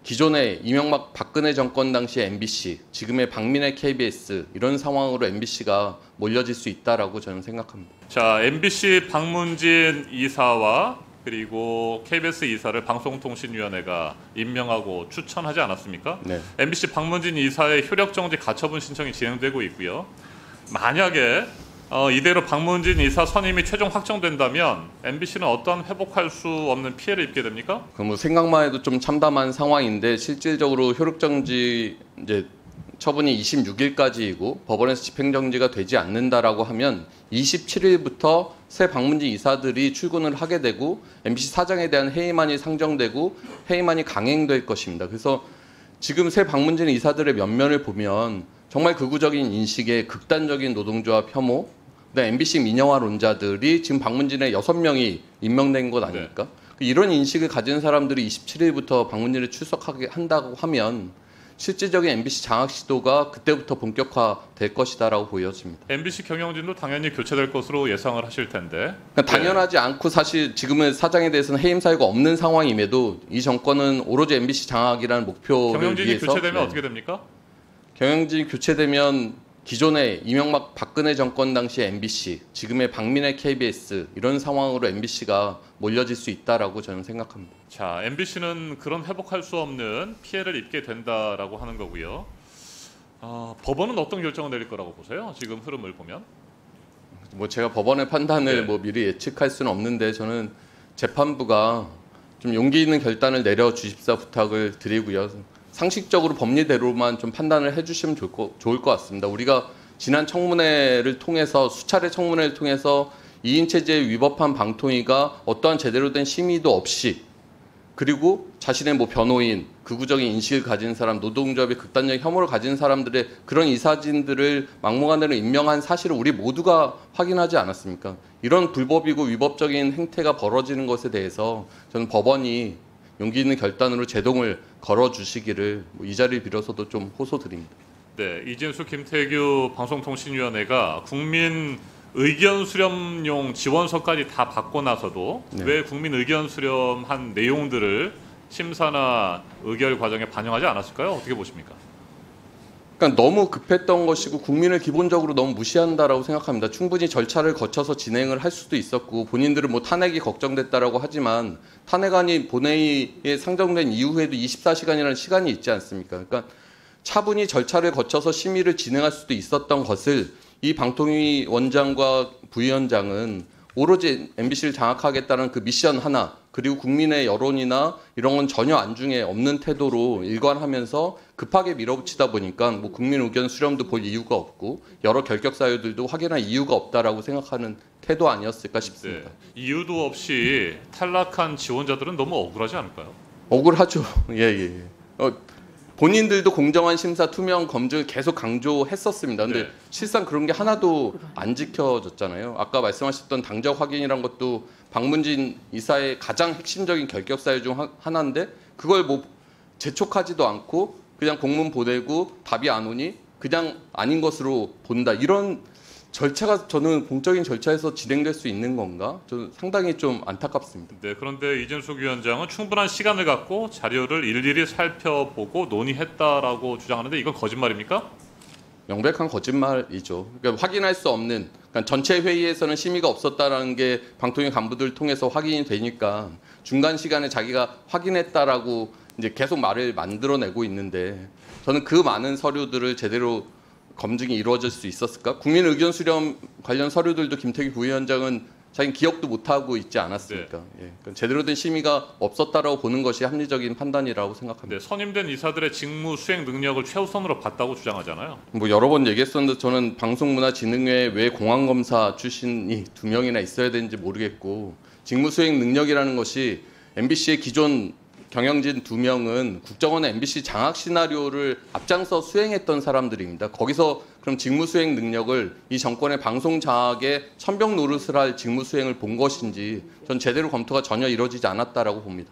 기존의 이명박 박근혜 정권 당시의 MBC, 지금의 박민혜 KBS 이런 상황으로 MBC가 몰려질 수 있다라고 저는 생각합니다. 자, MBC 박문진 이사와 그리고 KBS 이사를 방송통신위원회가 임명하고 추천하지 않았습니까? 네. MBC 박문진 이사의 효력정지 가처분 신청이 진행되고 있고요. 만약에 이대로 박문진 이사 선임이 최종 확정된다면 MBC는 어떤 회복할 수 없는 피해를 입게 됩니까? 뭐 생각만 해도 좀 참담한 상황인데 실질적으로 효력정지 처분이 26일까지이고 법원에서 집행정지가 되지 않는다라고 하면 27일부터 새 박문진 이사들이 출근을 하게 되고 MBC 사장에 대한 해임안이 상정되고 해임안이 강행될 것입니다. 그래서 지금 새 박문진 이사들의 면면을 보면 정말 극우적인 인식의 극단적인 노동조합 혐오, MBC 민영화론자들이 지금 박문진의 6명이 임명된 것 아닙니까? 네. 이런 인식을 가진 사람들이 27일부터 박문진을 출석하게 한다고 하면 실질적인 MBC 장악 시도가 그때부터 본격화될 것이다라고 보여집니다. MBC 경영진도 당연히 교체될 것으로 예상을 하실 텐데. 그러니까 당연하지 않고 사실 지금은 사장에 대해서는 해임 사유가 없는 상황임에도 이 정권은 오로지 MBC 장악이라는 목표를 경영진이 위해서 교체되면 어떻게 됩니까? 경영진이 교체되면 기존의 이명박 박근혜 정권 당시의 MBC, 지금의 박민혜 KBS 이런 상황으로 MBC가 몰려질 수 있다라고 저는 생각합니다. 자, MBC는 그런 회복할 수 없는 피해를 입게 된다라고 하는 거고요. 법원은 어떤 결정을 내릴 거라고 보세요? 지금 흐름을 보면. 뭐 제가 법원의 판단을 미리 예측할 수는 없는데 저는 재판부가 좀 용기 있는 결단을 내려 주십사 부탁을 드리고요. 상식적으로 법리대로만 좀 판단을 해주시면 좋을 것 같습니다. 우리가 지난 청문회를 통해서 수차례 청문회를 통해서 2인 체제에 위법한 방통위가 어떠한 제대로 된 심의도 없이 그리고 자신의 변호인, 극우적인 인식을 가진 사람, 노동조합의 극단적인 혐오를 가진 사람들의 그런 이사진들을 막무가내로 임명한 사실을 우리 모두가 확인하지 않았습니까? 이런 불법이고 위법적인 행태가 벌어지는 것에 대해서 저는 법원이 용기 있는 결단으로 제동을 걸어주시기를 이 자리를 빌어서도 좀 호소드립니다. 네, 이진수 김태규 방송통신위원회가 국민 의견 수렴용 지원서까지 다 받고 나서도 왜 국민 의견 수렴한 내용들을 심사나 의결 과정에 반영하지 않았을까요? 어떻게 보십니까? 그러니까 너무 급했던 것이고 국민을 기본적으로 너무 무시한다라고 생각합니다. 충분히 절차를 거쳐서 진행을 할 수도 있었고 본인들은 탄핵이 걱정됐다라고 하지만 탄핵안이 본회의에 상정된 이후에도 24시간이라는 시간이 있지 않습니까? 그러니까 차분히 절차를 거쳐서 심의를 진행할 수도 있었던 것을 이 방통위 원장과 부위원장은 오로지 MBC를 장악하겠다는 그 미션 하나 그리고 국민의 여론이나 이런 건 전혀 안중에 없는 태도로 일관하면서 급하게 밀어붙이다 보니까 국민 의견 수렴도 볼 이유가 없고 여러 결격 사유들도 확인할 이유가 없다라고 생각하는 태도 아니었을까 싶습니다. 네. 이유도 없이 탈락한 지원자들은 너무 억울하지 않을까요? 억울하죠. 예. 본인들도 공정한 심사, 투명 검증을 계속 강조했었습니다. 근데 실상 그런 게 하나도 안 지켜졌잖아요. 아까 말씀하셨던 당적 확인이란 것도 박문진 이사의 가장 핵심적인 결격 사유 중 하나인데 그걸 재촉하지도 않고 그냥 공문 보내고 답이 안 오니 그냥 아닌 것으로 본다. 이런 절차가 저는 공적인 절차에서 진행될 수 있는 건가? 저는 상당히 좀 안타깝습니다. 네, 그런데 이진숙 위원장은 충분한 시간을 갖고 자료를 일일이 살펴보고 논의했다라고 주장하는데 이건 거짓말입니까? 명백한 거짓말이죠. 그러니까 확인할 수 없는, 그러니까 전체 회의에서는 심의가 없었다라는 게 방통위 간부들 통해서 확인이 되니까 중간 시간에 자기가 확인했다라고 이제 계속 말을 만들어내고 있는데 저는 그 많은 서류들을 제대로 검증이 이루어질 수 있었을까? 국민 의견 수렴 관련 서류들도 김태규 부위원장은 자기는 기억도 못하고 있지 않았습니까? 그러니까 제대로 된 심의가 없었다라고 보는 것이 합리적인 판단이라고 생각합니다. 선임된 이사들의 직무 수행 능력을 최우선으로 봤다고 주장하잖아요. 여러 번 얘기했었는데 저는 방송문화진흥회에 왜 공안검사 출신이 2명이나 있어야 되는지 모르겠고 직무 수행 능력이라는 것이 MBC의 기존 경영진 2명은 국정원의 MBC 장악 시나리오를 앞장서 수행했던 사람들입니다. 거기서 그럼 직무 수행 능력을 이 정권의 방송 장악에 천병 노릇을 할 직무 수행을 본 것인지 전 제대로 검토가 전혀 이루어지지 않았다라고 봅니다.